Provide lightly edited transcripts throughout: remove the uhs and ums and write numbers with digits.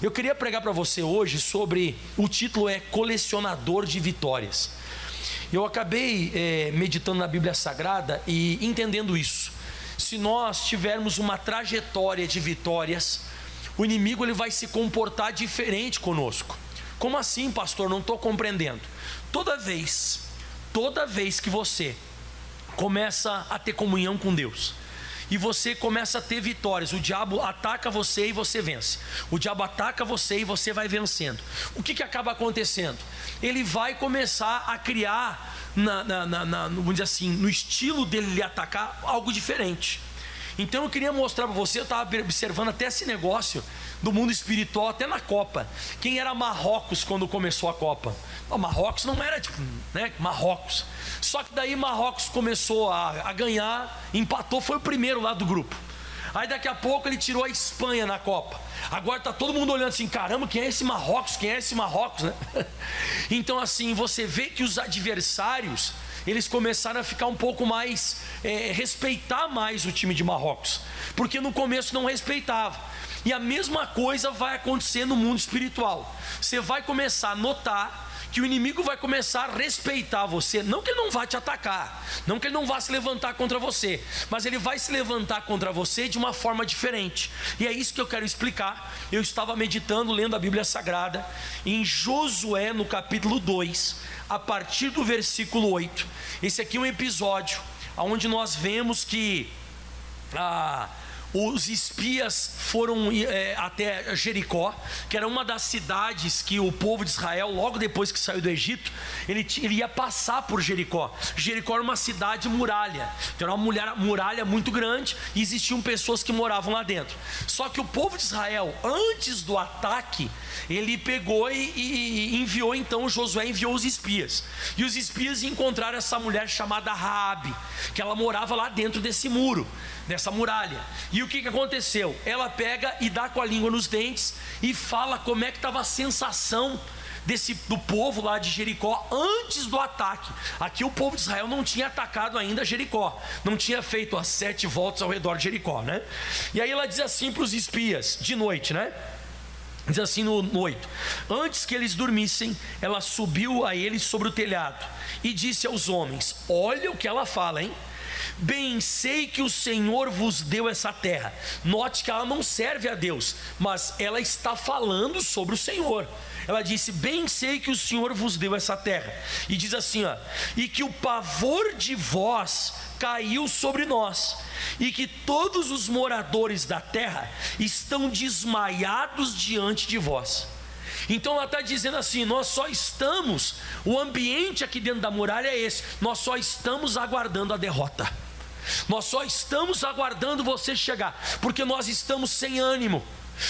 Eu queria pregar para você hoje sobre, o título é Colecionador de Vitórias. Eu acabei meditando na Bíblia Sagrada e entendendo isso. Se nós tivermos uma trajetória de vitórias, o inimigo ele vai se comportar diferente conosco. Como assim, pastor? Não estou compreendendo. Toda vez que você começa a ter comunhão com Deus e você começa a ter vitórias, o diabo ataca você e você vence. O diabo ataca você e você vai vencendo. O que acaba acontecendo? Ele vai começar a criar, vamos dizer assim, no estilo dele lhe atacar, algo diferente. Então eu queria mostrar para você, eu estava observando até esse negócio do mundo espiritual, até na Copa. Quem era Marrocos quando começou a Copa? Marrocos não era tipo, Marrocos. Só que daí Marrocos começou a ganhar, empatou, foi o primeiro lá do grupo. Aí daqui a pouco ele tirou a Espanha na Copa. Agora está todo mundo olhando assim, caramba, quem é esse Marrocos? Quem é esse Marrocos, né? Então assim, você vê que os adversários, eles começaram a ficar um pouco mais, respeitar mais o time de Marrocos, porque no começo não respeitava. E a mesma coisa vai acontecer no mundo espiritual. Você vai começar a notar que o inimigo vai começar a respeitar você. Não que ele não vá te atacar, não que ele não vá se levantar contra você, mas ele vai se levantar contra você de uma forma diferente. E é isso que eu quero explicar. Eu estava meditando, lendo a Bíblia Sagrada, em Josué no capítulo 2, a partir do versículo 8. Esse aqui é um episódio onde nós vemos que os espias foram até Jericó, que era uma das cidades que o povo de Israel, logo depois que saiu do Egito, ele ia passar por Jericó. Jericó era uma cidade muralha, então era uma muralha muito grande e existiam pessoas que moravam lá dentro. Só que o povo de Israel, antes do ataque, ele pegou e enviou, então Josué enviou os espias. E os espias encontraram essa mulher chamada Raabe, que ela morava lá dentro desse muro, nessa muralha. E o que aconteceu? Ela pega e dá com a língua nos dentes e fala como é que estava a sensação do povo lá de Jericó antes do ataque. Aqui o povo de Israel não tinha atacado ainda Jericó, não tinha feito as 7 voltas ao redor de Jericó, né? E aí ela diz assim para os espias, de noite, né? Diz assim no 8: antes que eles dormissem, ela subiu a eles sobre o telhado e disse aos homens: olha o que ela fala, hein? Bem sei que o Senhor vos deu essa terra. Note que ela não serve a Deus, mas ela está falando sobre o Senhor. Ela disse: bem sei que o Senhor vos deu essa terra. E diz assim, e que o pavor de vós caiu sobre nós, e que todos os moradores da terra estão desmaiados diante de vós. Então ela está dizendo assim: nós só estamos, o ambiente aqui dentro da muralha é esse, nós só estamos aguardando a derrota, nós só estamos aguardando você chegar, porque nós estamos sem ânimo,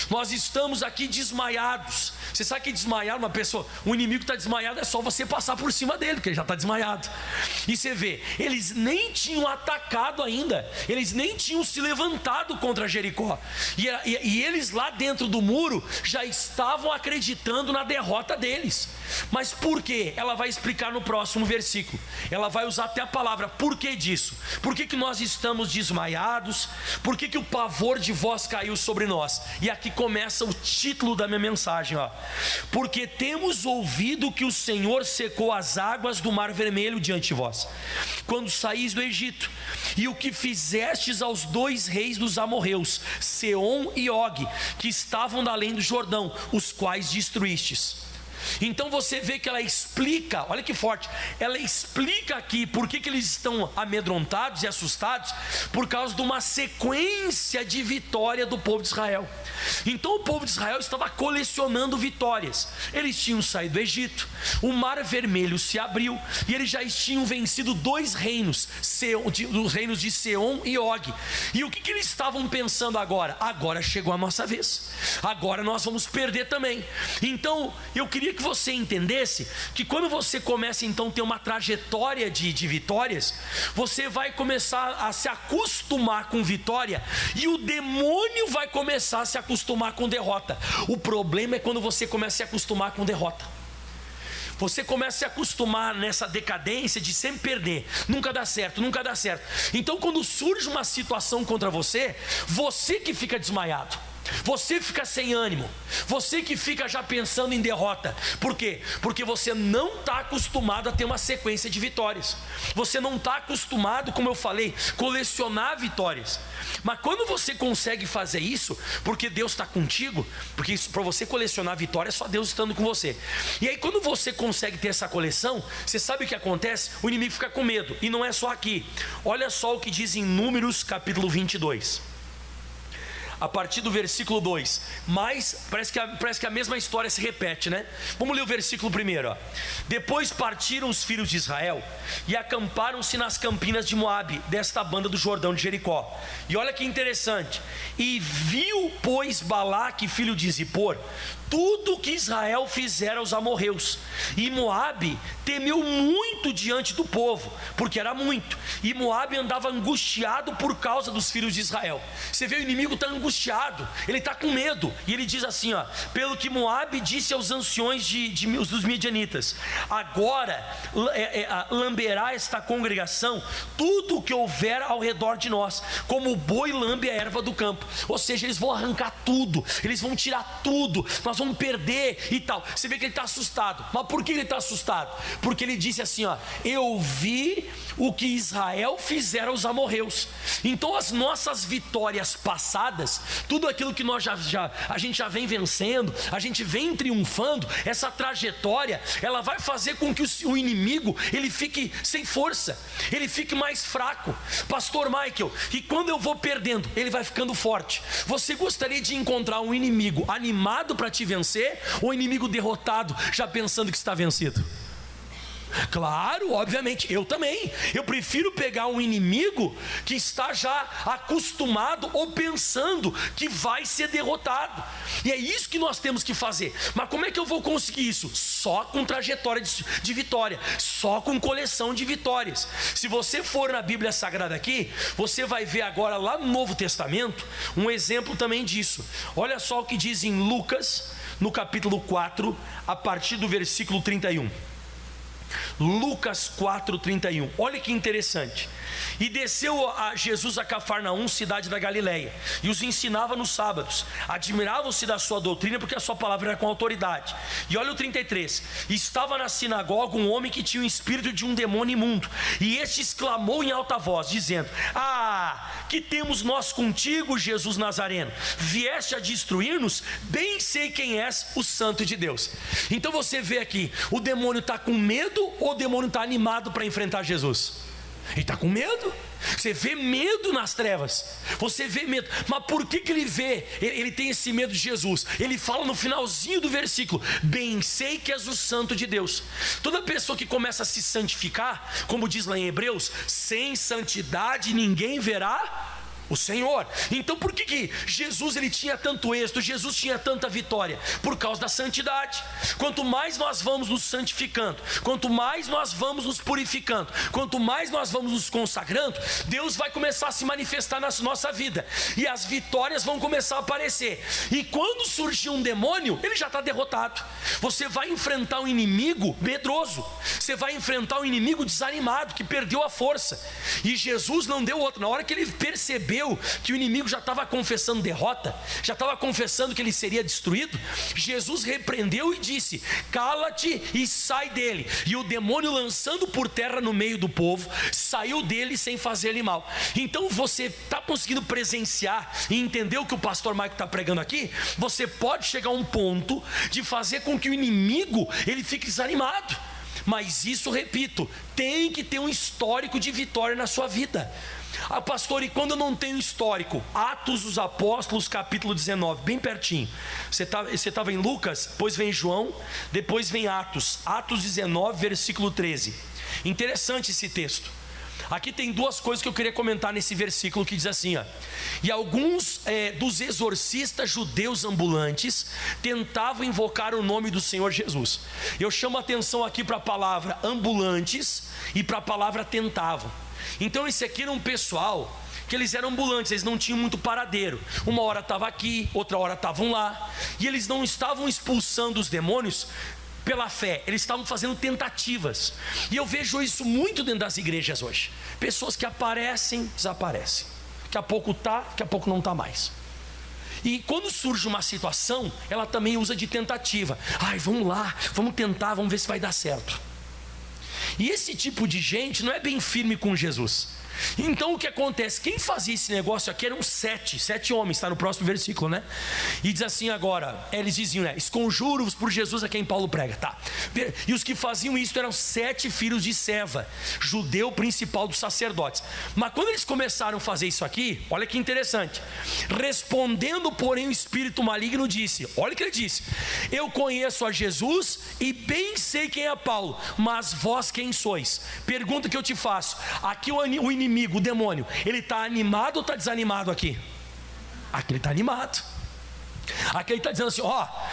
nós estamos aqui desmaiados. Você sabe que desmaiar uma pessoa, o inimigo está desmaiado, é só você passar por cima dele, porque ele já está desmaiado. E você vê, eles nem tinham atacado ainda, eles nem tinham se levantado contra Jericó, e eles lá dentro do muro já estavam acreditando na derrota deles. Mas por quê? Ela vai explicar no próximo versículo. Ela vai usar até a palavra por que disso. Por que nós estamos desmaiados? Por que o pavor de vós caiu sobre nós? E aqui começa o título da minha mensagem, porque temos ouvido que o Senhor secou as águas do Mar Vermelho diante de vós, quando saís do Egito, e o que fizestes aos 2 reis dos amorreus, Seom e Og, que estavam da além do Jordão, os quais destruístes. Então você vê que ela explica, olha que forte, ela explica aqui por que eles estão amedrontados e assustados, por causa de uma sequência de vitória do povo de Israel. Então o povo de Israel estava colecionando vitórias. Eles tinham saído do Egito, o Mar Vermelho se abriu e eles já tinham vencido 2 reinos, os reinos de Seom e Og. E o que eles estavam pensando agora? Agora chegou a nossa vez, agora nós vamos perder também. Então eu queria que você entendesse que quando você começa então a ter uma trajetória de vitórias, você vai começar a se acostumar com vitória, e o demônio vai começar a se acostumar com derrota. O problema é quando você começa a se acostumar com derrota. Você começa a se acostumar nessa decadência de sempre perder, nunca dá certo, nunca dá certo. Então quando surge uma situação contra você, você que fica desmaiado. Você fica sem ânimo, você que fica já pensando em derrota. Por quê? Porque você não está acostumado a ter uma sequência de vitórias. Você não está acostumado, como eu falei, colecionar vitórias. Mas quando você consegue fazer isso, porque Deus está contigo, porque para você colecionar vitórias, é só Deus estando com você. E aí quando você consegue ter essa coleção, você sabe o que acontece? O inimigo fica com medo. E não é só aqui. Olha só o que diz em Números capítulo 22. A partir do versículo 2, mas parece que a mesma história se repete, né? Vamos ler o versículo primeiro, ó. Depois partiram os filhos de Israel e acamparam-se nas campinas de Moabe, desta banda do Jordão de Jericó. E olha que interessante: e viu, pois, Balaque, filho de Zippor, tudo que Israel fizera aos amorreus, e Moabe temeu muito diante do povo, porque era muito, e Moabe andava angustiado por causa dos filhos de Israel. Você vê, o inimigo está angustiado, ele está com medo, e ele diz assim, ó: pelo que Moabe disse aos anciões dos midianitas: agora lamberá esta congregação tudo o que houver ao redor de nós, como o boi lambe a erva do campo. Ou seja, eles vão arrancar tudo, eles vão tirar tudo, nós vamos perder e tal. Você vê que ele está assustado. Mas por que ele está assustado? Porque ele disse assim, ó: eu vi o que Israel fizeram aos amorreus. Então as nossas vitórias passadas, tudo aquilo que nós a gente já vem vencendo, a gente vem triunfando, essa trajetória, ela vai fazer com que o inimigo, ele fique sem força, ele fique mais fraco. Pastor Michael, e quando eu vou perdendo, ele vai ficando forte. Você gostaria de encontrar um inimigo animado para te vencer, ou um inimigo derrotado, já pensando que está vencido? Claro, obviamente, eu também. Eu prefiro pegar um inimigo que está já acostumado ou pensando que vai ser derrotado. E é isso que nós temos que fazer. Mas como é que eu vou conseguir isso? Só com trajetória de vitória, só com coleção de vitórias. Se você for na Bíblia Sagrada aqui, você vai ver agora lá no Novo Testamento um exemplo também disso. Olha só o que diz em Lucas, no capítulo 4, a partir do versículo 31. Lucas 4:31. Olha que interessante. E desceu a Jesus a Cafarnaum, cidade da Galileia, e os ensinava nos sábados. Admiravam-se da sua doutrina, porque a sua palavra era com autoridade. E olha o 33. Estava na sinagoga um homem que tinha o espírito de um demônio imundo, e este exclamou em alta voz, dizendo: que temos nós contigo, Jesus Nazareno? Vieste a destruir-nos? Bem sei quem és, o Santo de Deus. Então você vê aqui, o demônio está com medo, ou o demônio está animado para enfrentar Jesus? Ele está com medo. Você vê medo nas trevas, você vê medo. Mas por que ele vê? Ele tem esse medo de Jesus. Ele fala no finalzinho do versículo: bem sei que és o Santo de Deus. Toda pessoa que começa a se santificar, como diz lá em Hebreus, sem santidade ninguém verá o Senhor. Então por que Jesus ele tinha tanto êxito, Jesus tinha tanta vitória? Por causa da santidade. Quanto mais nós vamos nos santificando, quanto mais nós vamos nos purificando, quanto mais nós vamos nos consagrando, Deus vai começar a se manifestar na nossa vida, e as vitórias vão começar a aparecer. E quando surgir um demônio, ele já está derrotado. Você vai enfrentar um inimigo medroso, você vai enfrentar um inimigo desanimado, que perdeu a força. E Jesus não deu outra. Na hora que ele percebeu que o inimigo já estava confessando derrota, já estava confessando que ele seria destruído, Jesus repreendeu e disse: cala-te e sai dele. E o demônio, lançando por terra no meio do povo, saiu dele sem fazer-lhe mal. Então você está conseguindo presenciar e entender o que o pastor Maico está pregando aqui? Você pode chegar a um ponto de fazer com que o inimigo ele fique desanimado. Mas isso, repito, tem que ter um histórico de vitória na sua vida. Pastor, e quando eu não tenho histórico? Atos dos Apóstolos, capítulo 19, bem pertinho. Você estava em Lucas, depois vem João, depois vem Atos 19, versículo 13. Interessante esse texto. Aqui tem duas coisas que eu queria comentar nesse versículo, que diz assim, ó: e alguns dos exorcistas judeus ambulantes tentavam invocar o nome do Senhor Jesus. Eu chamo a atenção aqui para a palavra ambulantes e para a palavra tentavam. Então esse aqui era um pessoal que eles eram ambulantes, eles não tinham muito paradeiro. Uma hora estava aqui, outra hora estavam lá, e eles não estavam expulsando os demônios pela fé, eles estavam fazendo tentativas. E eu vejo isso muito dentro das igrejas hoje. Pessoas que aparecem, desaparecem. Daqui a pouco está, daqui a pouco não está mais. E quando surge uma situação, ela também usa de tentativa. Vamos lá, vamos tentar, vamos ver se vai dar certo. E esse tipo de gente não é bem firme com Jesus. Então o que acontece? Quem fazia esse negócio aqui eram sete homens, está no próximo versículo, né? E diz assim agora, eles diziam, né? Esconjuro-vos por Jesus a quem Paulo prega, tá? E os que faziam isso eram 7 filhos de Seva, judeu principal dos sacerdotes. Mas quando eles começaram a fazer isso aqui, olha que interessante. Respondendo, porém, o espírito maligno disse, olha o que ele disse: eu conheço a Jesus e bem sei quem é Paulo, mas vós quem sois? Pergunta que eu te faço. Aqui o inimigo, o demônio, ele está animado ou está desanimado aqui? Aqui ele está animado. Aqui ele está dizendo assim: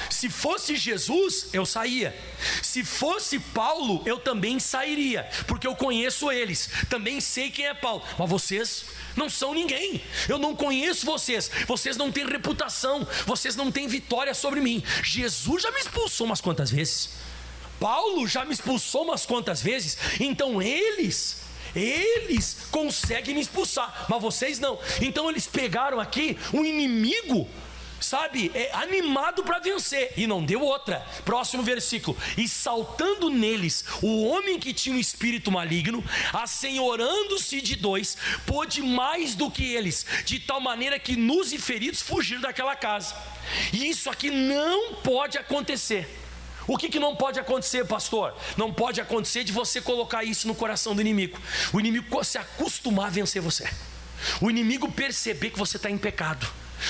se fosse Jesus, eu saía. Se fosse Paulo, eu também sairia, porque eu conheço eles, também sei quem é Paulo. Mas vocês não são ninguém, eu não conheço vocês, vocês não têm reputação, vocês não têm vitória sobre mim. Jesus já me expulsou umas quantas vezes, Paulo já me expulsou umas quantas vezes, então eles conseguem me expulsar, mas vocês não. Então eles pegaram aqui um inimigo, sabe, animado para vencer, e não deu outra. Próximo versículo: e saltando neles o homem que tinha um espírito maligno, assenhorando-se de 2, pôde mais do que eles, de tal maneira que nus e feridos fugiram daquela casa. E isso aqui não pode acontecer. O que não pode acontecer, pastor? Não pode acontecer de você colocar isso no coração do inimigo. O inimigo se acostumar a vencer você. O inimigo perceber que você está em pecado.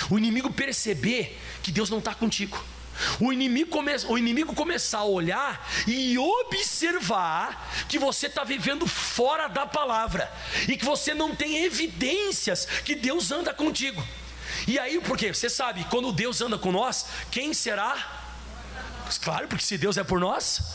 O inimigo perceber que Deus não está contigo. O inimigo começar a olhar e observar que você está vivendo fora da palavra e que você não tem evidências que Deus anda contigo. E aí, porque você sabe, quando Deus anda com nós, quem será? Claro, porque se Deus é por nós,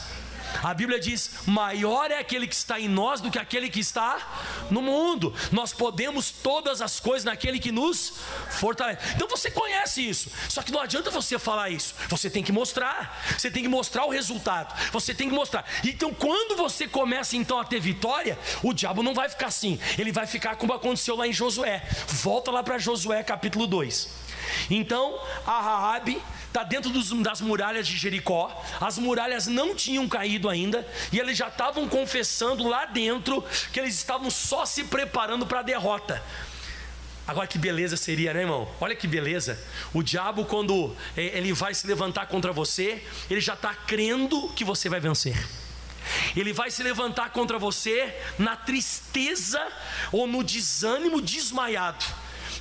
a Bíblia diz: maior é aquele que está em nós do que aquele que está no mundo. Nós podemos todas as coisas naquele que nos fortalece. Então você conhece isso, só que não adianta você falar isso, você tem que mostrar. Você tem que mostrar o resultado, você tem que mostrar. Então quando você começa então a ter vitória, o diabo não vai ficar assim, ele vai ficar como aconteceu lá em Josué. Volta lá para Josué capítulo 2. Então a Raabe está dentro das muralhas de Jericó. As muralhas não tinham caído ainda, e eles já estavam confessando lá dentro que eles estavam só se preparando para a derrota. Agora que beleza seria, né, irmão? Olha que beleza. O diabo, quando ele vai se levantar contra você, ele já está crendo que você vai vencer. Ele vai se levantar contra você na tristeza ou no desânimo, desmaiado.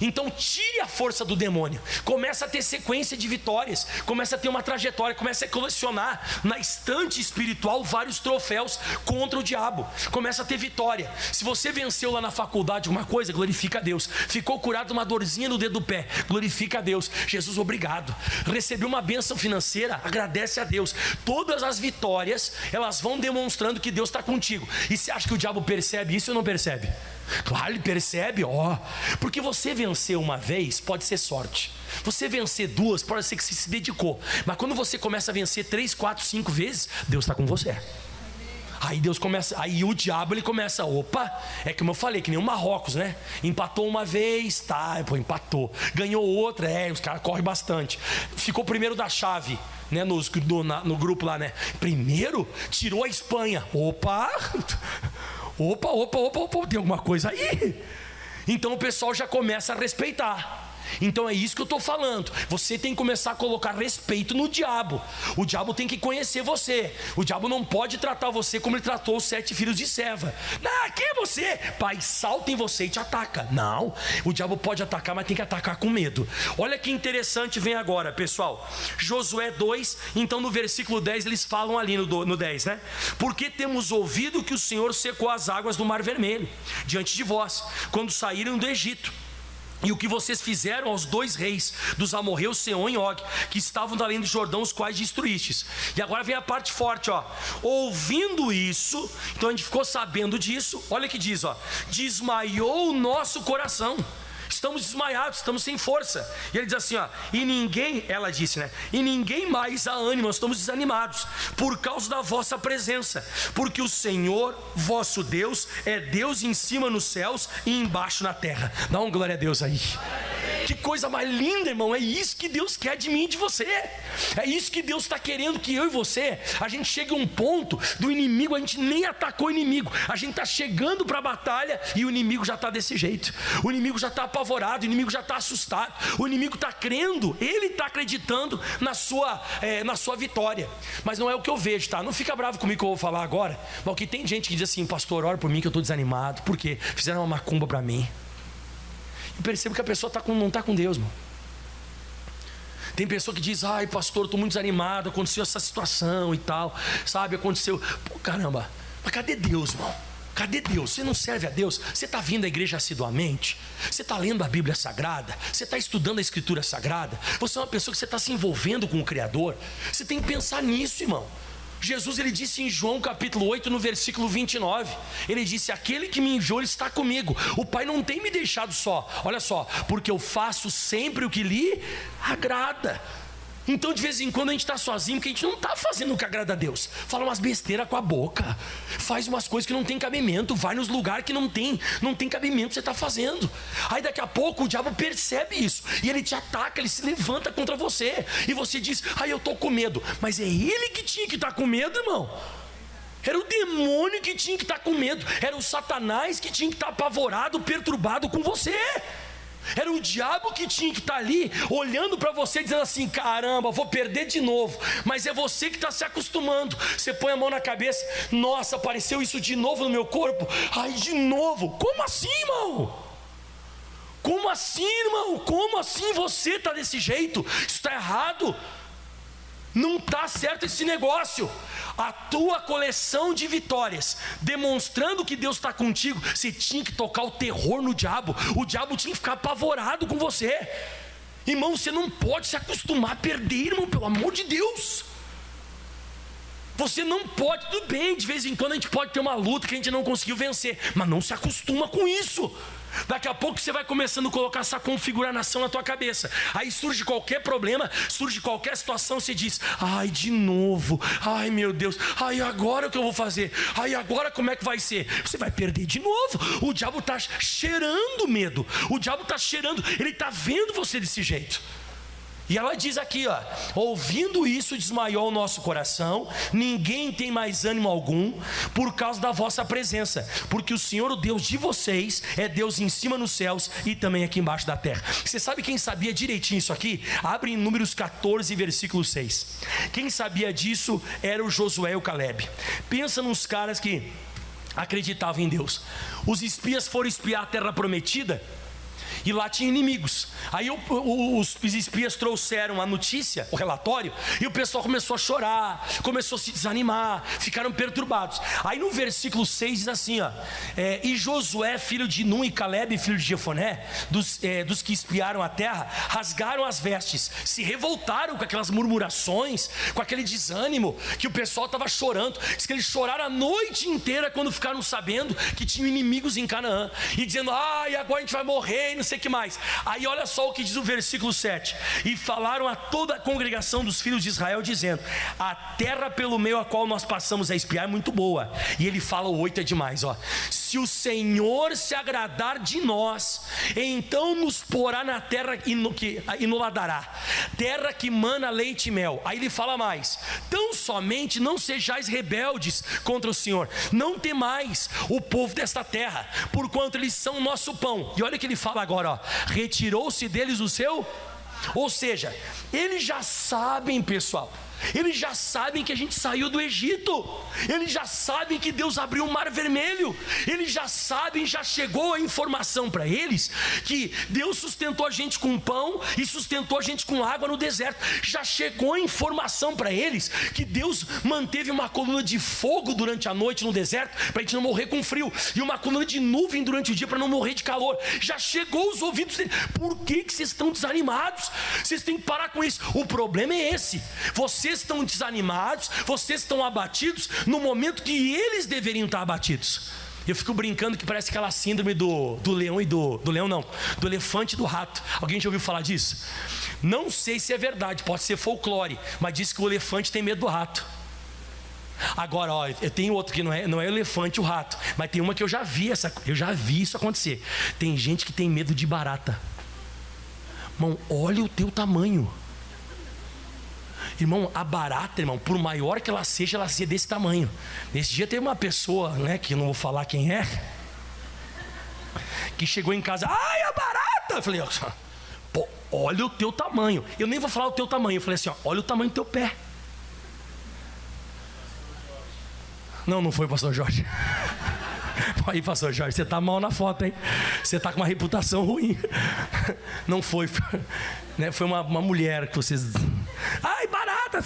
Então tire a força do demônio, começa a ter sequência de vitórias, começa a ter uma trajetória, começa a colecionar na estante espiritual vários troféus contra o diabo, começa a ter vitória. Se você venceu lá na faculdade uma coisa, glorifica a Deus. Ficou curado de uma dorzinha no dedo do pé, glorifica a Deus. Jesus, obrigado. Recebeu uma bênção financeira, agradece a Deus. Todas as vitórias, elas vão demonstrando que Deus está contigo. E você acha que o diabo percebe isso ou não percebe? Claro, ele percebe, porque você vencer uma vez pode ser sorte, você vencer 2 pode ser que você se dedicou, mas quando você começa a vencer 3, 4, 5 vezes, Deus está com você. Aí o diabo ele começa, é como eu falei, que nem o Marrocos, né? Empatou uma vez, empatou. Ganhou outra, os caras correm bastante. Ficou primeiro da chave, né? No grupo lá, né? Primeiro, tirou a Espanha. Opa, tem alguma coisa aí? Então o pessoal já começa a respeitar. Então é isso que eu estou falando. Você tem que começar a colocar respeito no diabo. O diabo tem que conhecer você. O diabo não pode tratar você como ele tratou os 7 filhos de Seva. Quem é você? Pai, salta em você e te ataca. Não, o diabo pode atacar, mas tem que atacar com medo. Olha que interessante, vem agora, pessoal. Josué 2, então no versículo 10 eles falam ali no 10, né? Porque temos ouvido que o Senhor secou as águas do Mar Vermelho diante de vós, quando saíram do Egito. E o que vocês fizeram aos 2 reis dos amorreus, Seom e Og, que estavam da além do Jordão, os quais destruístes. E agora vem a parte forte, ouvindo isso, então a gente ficou sabendo disso. Olha o que diz, desmaiou o nosso coração. estamos desmaiados, estamos sem força. E ele diz assim, ó, e ninguém, ela disse, né? E ninguém mais há ânimo, nós estamos desanimados, por causa da vossa presença, porque o Senhor, vosso Deus, é Deus em cima nos céus e embaixo na terra. Dá uma glória a Deus aí. Que coisa mais linda, irmão. É isso que Deus quer de mim e de você. É isso que Deus está querendo, que eu e você, a gente chegue a um ponto do inimigo, a gente nem atacou o inimigo, a gente está chegando para a batalha e o inimigo já está desse jeito. O inimigo já está apavorado, o inimigo já está assustado, o inimigo está crendo, ele está acreditando na sua vitória. Mas não é o que eu vejo, tá? Não fica bravo comigo que eu vou falar agora, mas que tem gente que diz assim, pastor, ora por mim que eu estou desanimado. Por quê? Fizeram uma macumba para mim. E percebo que a pessoa não está com Deus, mano. Tem pessoa que diz, ai pastor, estou muito desanimado, aconteceu essa situação e tal, sabe, aconteceu. Pô, caramba, mas cadê Deus, irmão? Cadê Deus? Você não serve a Deus? Você está vindo à igreja assiduamente? Você está lendo a Bíblia Sagrada? Você está estudando a Escritura Sagrada? Você é uma pessoa que você está se envolvendo com o Criador? Você tem que pensar nisso, irmão. Jesus, ele disse em João capítulo 8, no versículo 29, ele disse, aquele que me enviou, ele está comigo, o Pai não tem me deixado só, olha só, porque eu faço sempre o que lhe agrada. Então de vez em quando a gente está sozinho, porque a gente não está fazendo o que agrada a Deus, fala umas besteiras com a boca, faz umas coisas que não tem cabimento, vai nos lugares que não tem cabimento, você está fazendo. Aí daqui a pouco o diabo percebe isso, e ele te ataca, ele se levanta contra você, e você diz, ai eu estou com medo, mas é ele que tinha que estar com medo, irmão. Era o demônio que tinha que estar com medo, era o Satanás que tinha que estar apavorado, perturbado com você. Era o diabo que tinha que estar ali olhando para você dizendo assim, caramba, vou perder de novo. Mas é você que está se acostumando. Você põe a mão na cabeça, nossa, apareceu isso de novo no meu corpo. Ai, de novo, como assim, irmão? Como assim, irmão? Como assim você está desse jeito? Isso está errado. Não está certo esse negócio. A tua coleção de vitórias, demonstrando que Deus está contigo, você tinha que tocar o terror no diabo. O diabo tinha que ficar apavorado com você. Irmão, você não pode se acostumar a perder, irmão, pelo amor de Deus. Você não pode, tudo bem, de vez em quando a gente pode ter uma luta que a gente não conseguiu vencer, mas não se acostuma com isso. Daqui a pouco você vai começando a colocar essa configuração na tua cabeça. Aí surge qualquer problema, surge qualquer situação, você diz, ai de novo, ai meu Deus, ai agora o que eu vou fazer? Ai agora como é que vai ser? Você vai perder de novo. O diabo está cheirando medo, o diabo está cheirando, ele está vendo você desse jeito. E ela diz aqui, ó, ouvindo isso desmaiou o nosso coração, ninguém tem mais ânimo algum por causa da vossa presença, porque o Senhor, o Deus de vocês, é Deus em cima nos céus e também aqui embaixo da terra. Você sabe quem sabia direitinho isso aqui? Abre em Números 14, versículo 6. Quem sabia disso era o Josué e o Calebe. Pensa nos caras que acreditavam em Deus. Os espias foram espiar a terra prometida, e lá tinha inimigos. Aí os espias trouxeram a notícia, o relatório, e o pessoal começou a chorar, começou a se desanimar, ficaram perturbados. Aí no versículo 6 diz assim, ó, e Josué, filho de Nun, e Calebe, filho de Jefoné, dos que espiaram a terra, rasgaram as vestes, se revoltaram com aquelas murmurações, com aquele desânimo, que o pessoal estava chorando. Diz que eles choraram a noite inteira quando ficaram sabendo que tinham inimigos em Canaã, e dizendo, ai agora a gente vai morrer, e não sei o que mais. Aí olha só o que diz o versículo 7, e falaram a toda a congregação dos filhos de Israel, dizendo, a terra pelo meio a qual nós passamos a espiar é muito boa. E ele fala, o 8 é demais, ó, se o Senhor se agradar de nós, então nos porá na terra e nos lá dará, terra que mana leite e mel. Aí ele fala mais, tão somente não sejais rebeldes contra o Senhor, não temais o povo desta terra, porquanto eles são o nosso pão. E olha o que ele fala agora, ó, retirou-se deles o seu, ou seja, eles já sabem, pessoal, eles já sabem que a gente saiu do Egito, eles já sabem que Deus abriu o mar vermelho, eles já sabem, já chegou a informação para eles que Deus sustentou a gente com pão e sustentou a gente com água no deserto. Já chegou a informação para eles que Deus manteve uma coluna de fogo durante a noite no deserto para a gente não morrer com frio, e uma coluna de nuvem durante o dia para não morrer de calor. Já chegou aos ouvidos deles. Por que vocês estão desanimados? Vocês têm que parar com isso. O problema é esse, vocês estão desanimados, vocês estão abatidos no momento que eles deveriam estar abatidos. Eu fico brincando que parece aquela síndrome do leão e do leão não, do elefante e do rato. Alguém já ouviu falar disso? Não sei se é verdade, pode ser folclore, mas diz que o elefante tem medo do rato. Agora, ó, eu tenho outro que não é o elefante e o rato, mas tem uma que eu já vi isso acontecer. Tem gente que tem medo de barata. Irmão, olha o teu tamanho. Irmão, a barata, irmão, por maior que ela seja desse tamanho. Nesse dia teve uma pessoa, né, que eu não vou falar quem é, que chegou em casa, ai, a barata! Eu falei, pô, olha o teu tamanho. Eu nem vou falar o teu tamanho, eu falei assim, ó, olha o tamanho do teu pé. Não foi o pastor Jorge. Aí, pastor Jorge, você tá mal na foto, hein? Você tá com uma reputação ruim. Não foi, né? Foi uma mulher que vocês... Ai, barata!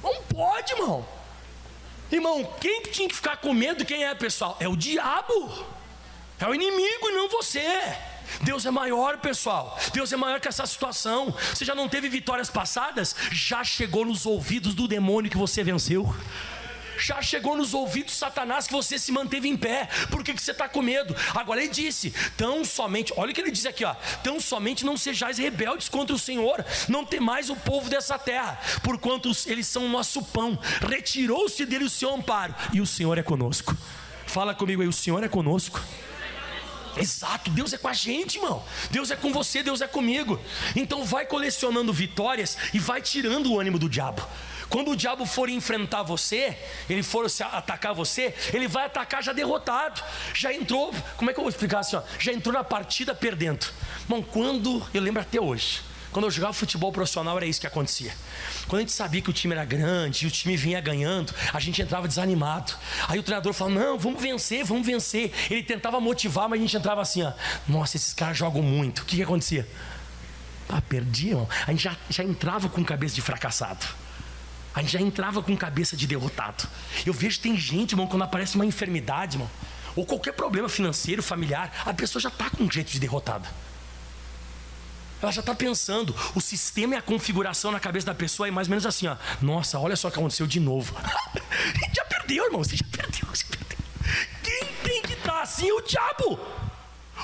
Não pode, irmão. Irmão, quem tinha que ficar com medo, quem é, pessoal? É o diabo. É o inimigo e não você. Deus é maior, pessoal. Deus é maior que essa situação. Você já não teve vitórias passadas? Já chegou nos ouvidos do demônio que você venceu. Já chegou nos ouvidos de Satanás que você se manteve em pé. Por que você está com medo? Agora ele disse, tão somente, olha o que ele diz aqui, ó, tão somente não sejais rebeldes contra o Senhor, não temais o povo dessa terra, porquanto eles são o nosso pão. Retirou-se dele o seu amparo, e o Senhor é conosco. Fala comigo aí, o Senhor é conosco. Exato, Deus é com a gente, irmão. Deus é com você, Deus é comigo. Então vai colecionando vitórias e vai tirando o ânimo do diabo. Quando o diabo for enfrentar você, ele for atacar você, ele vai atacar já derrotado. Já entrou, como é que eu vou explicar assim, ó? Já entrou na partida perdendo. Irmão, eu lembro até hoje, quando eu jogava futebol profissional era isso que acontecia. Quando a gente sabia que o time era grande e o time vinha ganhando, a gente entrava desanimado. Aí o treinador falava, não, vamos vencer. Ele tentava motivar, mas a gente entrava assim, ó, nossa, esses caras jogam muito. O que acontecia? Perdi, irmão. A gente já entrava com cabeça de fracassado. A gente já entrava com cabeça de derrotado. Eu vejo que tem gente, irmão, quando aparece uma enfermidade, irmão, ou qualquer problema financeiro, familiar, a pessoa já está com um jeito de derrotada. Ela já está pensando, o sistema e a configuração na cabeça da pessoa é mais ou menos assim, ó. Nossa, olha só o que aconteceu de novo. A gente já perdeu, irmão, você já perdeu. Quem tem que estar assim é o diabo.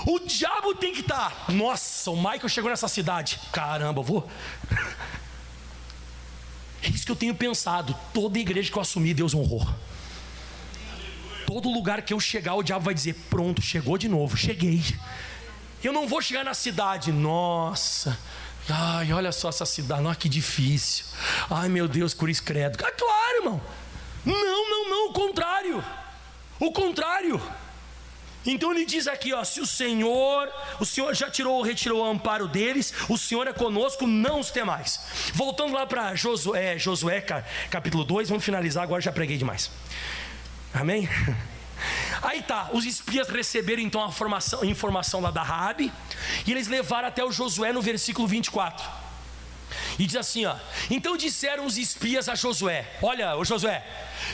O diabo tem que estar. Nossa, o Michael chegou nessa cidade. Caramba, eu vou... É isso que eu tenho pensado. Toda igreja que eu assumi, Deus honrou. Todo lugar que eu chegar, o diabo vai dizer, pronto, chegou de novo, cheguei. Eu não vou chegar na cidade, nossa, ai, olha só essa cidade, nossa, que difícil. Ai, meu Deus, cruz credo. Claro, irmão. Não, o contrário. Então ele diz aqui, ó, se o Senhor já retirou o amparo deles, o Senhor é conosco, não os temais. Voltando lá para Josué capítulo 2, vamos finalizar agora, já preguei demais. Amém? Aí tá, os espias receberam então a informação lá da Raabe, e eles levaram até o Josué no versículo 24. E diz assim, ó, então disseram os espias a Josué, olha, ô Josué,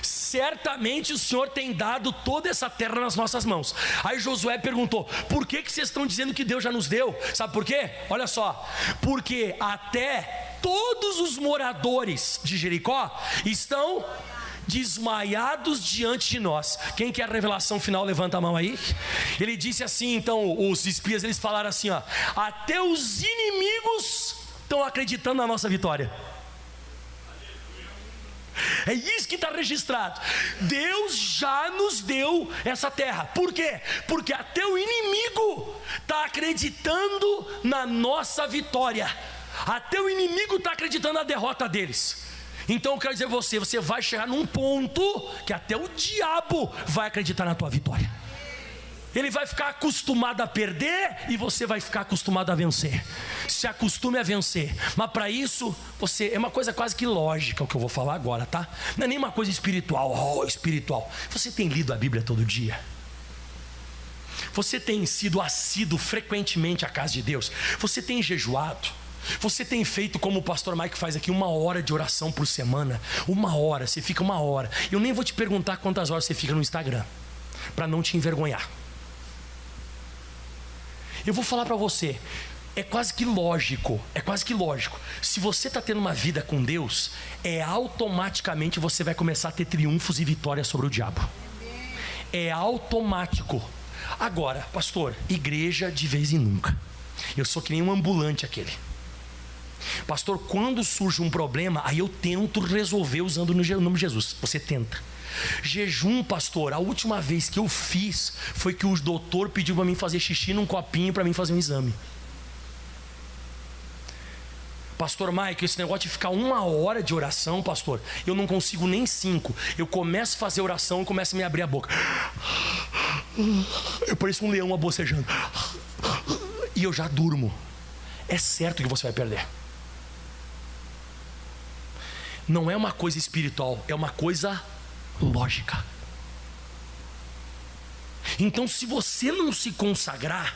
certamente o Senhor tem dado toda essa terra nas nossas mãos. Aí Josué perguntou, por que vocês estão dizendo que Deus já nos deu? Sabe por quê? Olha só, porque até todos os moradores de Jericó estão desmaiados diante de nós. Quem quer a revelação final, levanta a mão aí. Ele disse assim, então os espias, eles falaram assim, ó, até os inimigos estão acreditando na nossa vitória. É isso que está registrado. Deus já nos deu essa terra. Por quê? Porque até o inimigo está acreditando na nossa vitória. Até o inimigo está acreditando na derrota deles. Então eu quero dizer a você vai chegar num ponto que até o diabo vai acreditar na tua vitória. Ele vai ficar acostumado a perder e você vai ficar acostumado a vencer. Se acostume a vencer. Mas para isso, é uma coisa quase que lógica o que eu vou falar agora, tá? Não é nem uma coisa espiritual, espiritual. Você tem lido a Bíblia todo dia? Você tem sido assíduo frequentemente à casa de Deus? Você tem jejuado? Você tem feito como o pastor Mike faz aqui, 1 hora de oração por semana? 1 hora, você fica 1 hora. Eu nem vou te perguntar quantas horas você fica no Instagram, para não te envergonhar. Eu vou falar para você, é quase que lógico. Se você está tendo uma vida com Deus, automaticamente você vai começar a ter triunfos e vitórias sobre o diabo. É automático. Agora, pastor, igreja de vez em nunca. Eu sou que nem um ambulante aquele. Pastor, quando surge um problema, aí eu tento resolver usando o nome de Jesus. Você tenta. Jejum, pastor, a última vez que eu fiz foi que o doutor pediu para mim fazer xixi num copinho para mim fazer um exame. Pastor Mike, esse negócio de ficar 1 hora de oração, pastor, eu não consigo nem 5. Eu começo a fazer oração e começo a me abrir a boca. Eu pareço um leão abocejando. E eu já durmo. É certo que você vai perder. Não é uma coisa espiritual, é uma coisa lógica. Então, se você não se consagrar,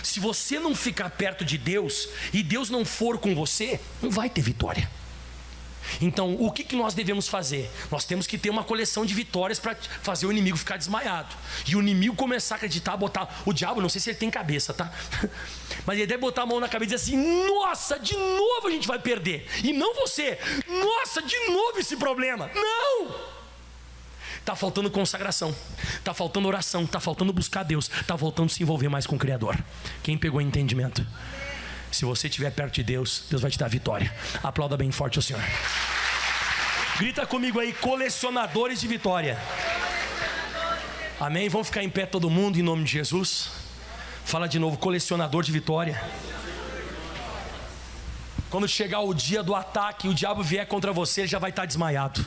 se você não ficar perto de Deus e Deus não for com você, não vai ter vitória. Então, o que nós devemos fazer? Nós temos que ter uma coleção de vitórias para fazer o inimigo ficar desmaiado. E o inimigo começar a acreditar, botar... O diabo, não sei se ele tem cabeça, tá? Mas ele deve botar a mão na cabeça e dizer assim: nossa, de novo a gente vai perder. E não você. Nossa, de novo esse problema. Não! Está faltando consagração, está faltando oração, está faltando buscar Deus, está faltando se envolver mais com o Criador. Quem pegou entendimento? Se você estiver perto de Deus, Deus vai te dar vitória. Aplauda bem forte o Senhor. Grita comigo aí: colecionadores de vitória. Amém? Vamos ficar em pé todo mundo em nome de Jesus. Fala de novo: colecionador de vitória. Quando chegar o dia do ataque e o diabo vier contra você, ele já vai estar desmaiado.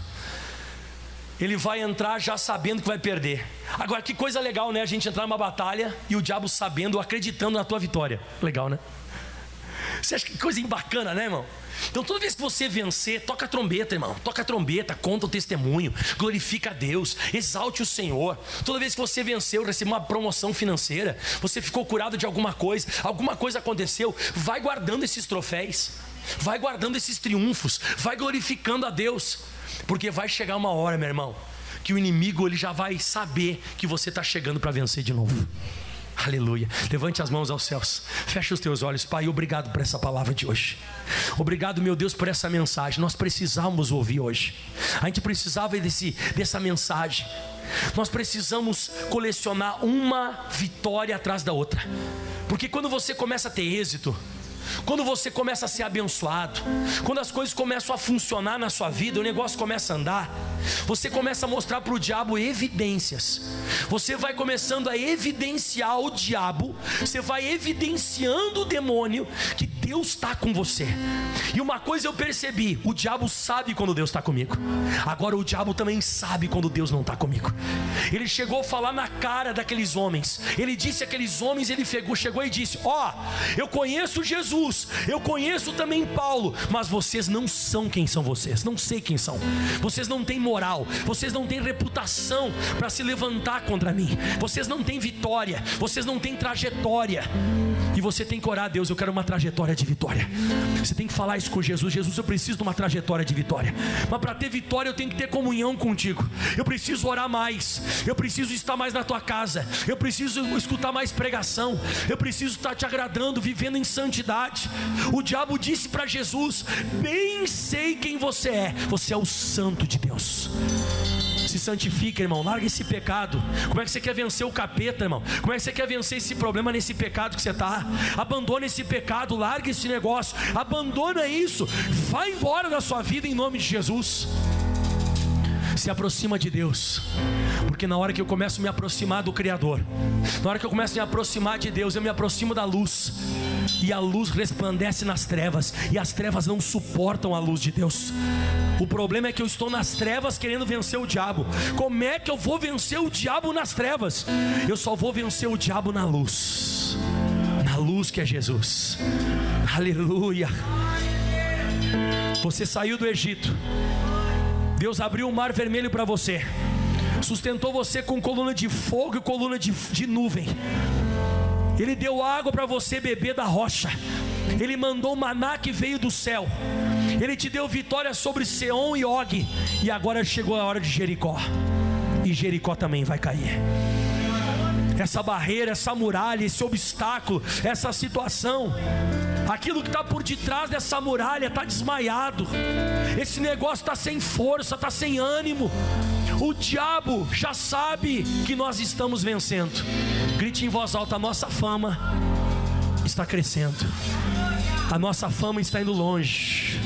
Ele vai entrar já sabendo que vai perder. Agora, que coisa legal, né? A gente entrar numa batalha e o diabo sabendo, acreditando na tua vitória. Legal, né? Você acha que coisa bacana, né, irmão? Então, toda vez que você vencer, toca a trombeta, irmão. Toca a trombeta, conta o testemunho, glorifica a Deus, exalte o Senhor. Toda vez que você venceu, recebeu uma promoção financeira, você ficou curado de alguma coisa aconteceu, vai guardando esses troféus, vai guardando esses triunfos, vai glorificando a Deus. Porque vai chegar uma hora, meu irmão, que o inimigo ele já vai saber que você está chegando para vencer de novo. Aleluia. Levante as mãos aos céus, feche os teus olhos. Pai, obrigado por essa palavra de hoje. Obrigado, meu Deus, por essa mensagem. Nós precisamos ouvir hoje. A gente precisava dessa mensagem. Nós precisamos colecionar uma vitória atrás da outra. Porque quando você começa a ter êxito, quando você começa a ser abençoado, quando as coisas começam a funcionar na sua vida, o negócio começa a andar, você começa a mostrar para o diabo evidências. Você vai começando a evidenciar o diabo, você vai evidenciando o demônio que Deus está com você. E uma coisa eu percebi: o diabo sabe quando Deus está comigo. Agora o diabo também sabe quando Deus não está comigo. Ele chegou a falar na cara daqueles homens. Ele disse àqueles homens, ele chegou e disse: eu conheço Jesus, eu conheço também Paulo, mas vocês não são quem são vocês. Não sei quem são. Vocês não têm moral, vocês não têm reputação para se levantar contra mim. Vocês não têm vitória, vocês não têm trajetória. E você tem que orar a Deus: eu quero uma trajetória de vitória. Você tem que falar isso com Jesus: Jesus, eu preciso de uma trajetória de vitória. Mas para ter vitória eu tenho que ter comunhão contigo. Eu preciso orar mais, eu preciso estar mais na tua casa, eu preciso escutar mais pregação, eu preciso estar te agradando, vivendo em santidade. O diabo disse para Jesus: bem sei quem você é o santo de Deus. Se santifica, irmão, larga esse pecado. Como é que você quer vencer o capeta, irmão? Como é que você quer vencer esse problema nesse pecado que você está? Abandona esse pecado, larga esse negócio, abandona isso, vai embora da sua vida em nome de Jesus. Se aproxima de Deus, porque na hora que eu começo a me aproximar do Criador, na hora que eu começo a me aproximar de Deus, eu me aproximo da luz, e a luz resplandece nas trevas, e as trevas não suportam a luz de Deus. O problema é que eu estou nas trevas querendo vencer o diabo. Como é que eu vou vencer o diabo nas trevas? Eu só vou vencer o diabo na luz que é Jesus. Aleluia. Você saiu do Egito, Deus abriu o mar vermelho para você, sustentou você com coluna de fogo e coluna de nuvem. Ele deu água para você beber da rocha. Ele mandou o maná que veio do céu. Ele te deu vitória sobre Seom e Og. E agora chegou a hora de Jericó. E Jericó também vai cair. essa barreira, essa muralha, esse obstáculo, essa situação, aquilo que está por detrás dessa muralha está desmaiado, esse negócio está sem força, está sem ânimo. O diabo já sabe que nós estamos vencendo. Grite em voz alta: a nossa fama está crescendo, a nossa fama está indo longe.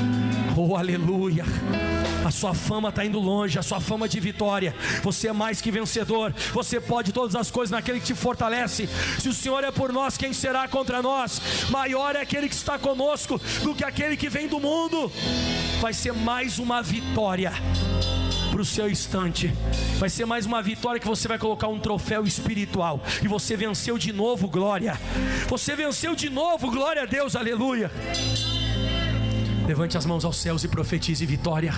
Oh, aleluia. A sua fama está indo longe, a sua fama de vitória. Você é mais que vencedor. Você pode todas as coisas naquele que te fortalece. Se o Senhor é por nós, quem será contra nós? Maior é aquele que está conosco do que aquele que vem do mundo. Vai ser mais uma vitória para o seu instante. Vai ser mais uma vitória que você vai colocar um troféu espiritual. E você venceu de novo, glória. Você venceu de novo, glória a Deus, aleluia. Levante as mãos aos céus e profetize vitória.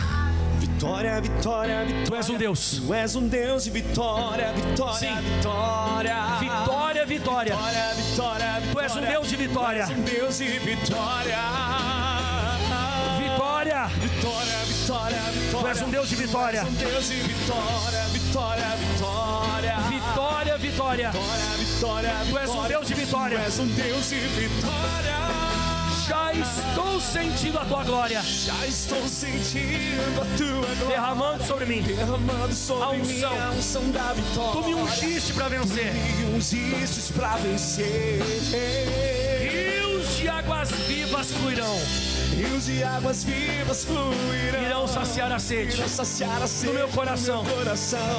Vitória, vitória, vitória. Tu és um Deus. Tu és um Deus de vitória, vitória, sim. Vitória. Vitória, vitória. Vitória, vitória, vitória. Tu és um Deus de vitória. Tu és um Deus de vitória. Vitória. Vitória, vitória, vitória. Tu és um Deus de vitória. Tu és um Deus de vitória, vitória, vitória. Vitória, vitória. Vitória, vitória. Tu és um Deus de vitória. Tu és um Deus de vitória. Já estou sentindo a tua glória. Já estou sentindo a tua glória. Derramando sobre mim. Derramando sobre a unção. mim a unção da vitória. Tu me ungiste para vencer. Tu me ungiste para vencer. Rios de águas vivas fluirão. Rios de águas vivas fluirão. Irão saciar a sede. Irão saciar a sede do meu coração.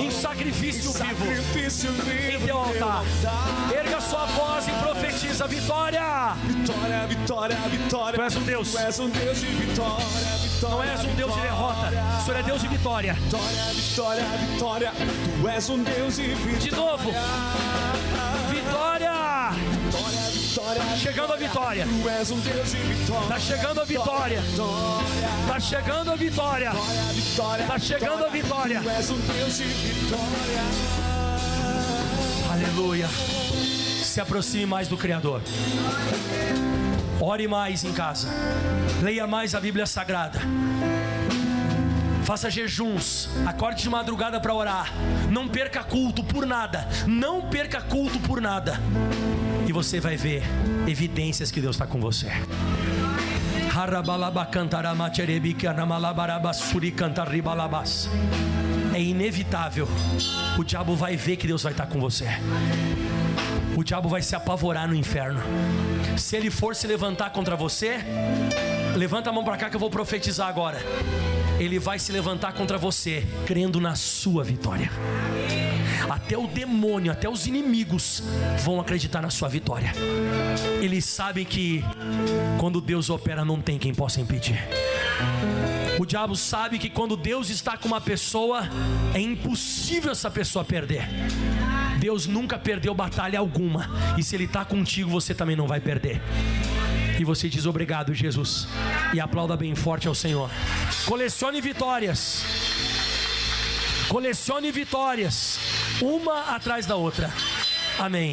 Em sacrifício vivo. Em teu altar. Erga sua voz e profetiza vitória. Vitória, vitória, vitória. Tu és um Deus. Tu és um Deus de vitória, vitória. Não és um Deus de derrota. O Senhor é Deus de vitória. Vitória, vitória, vitória. Tu és um Deus de vitória. De novo. Vitória. Vitória, vitória. Chegando a vitória. Tu és um Deus de vitória. Tá chegando a vitória. Tá chegando a vitória. Tá chegando a vitória. Tu és um Deus de vitória. Aleluia. Se aproxime mais do Criador. Ore mais em casa. Leia mais a Bíblia Sagrada. Faça jejuns. Acorde de madrugada para orar. Não perca culto por nada. Não perca culto por nada. E você vai ver evidências que Deus está com você. É inevitável. O diabo vai ver que Deus vai estar com você. O diabo vai se apavorar no inferno. Se ele for se levantar contra você, levanta a mão para cá que eu vou profetizar agora. Ele vai se levantar contra você, crendo na sua vitória. Até o demônio, até os inimigos vão acreditar na sua vitória. Eles sabem que quando Deus opera não tem quem possa impedir. O diabo sabe que quando Deus está com uma pessoa, é impossível essa pessoa perder. Deus nunca perdeu batalha alguma. E se Ele está contigo, você também não vai perder. E você diz obrigado, Jesus. E aplauda bem forte ao Senhor. Colecione vitórias. Colecione vitórias. Uma atrás da outra. Amém.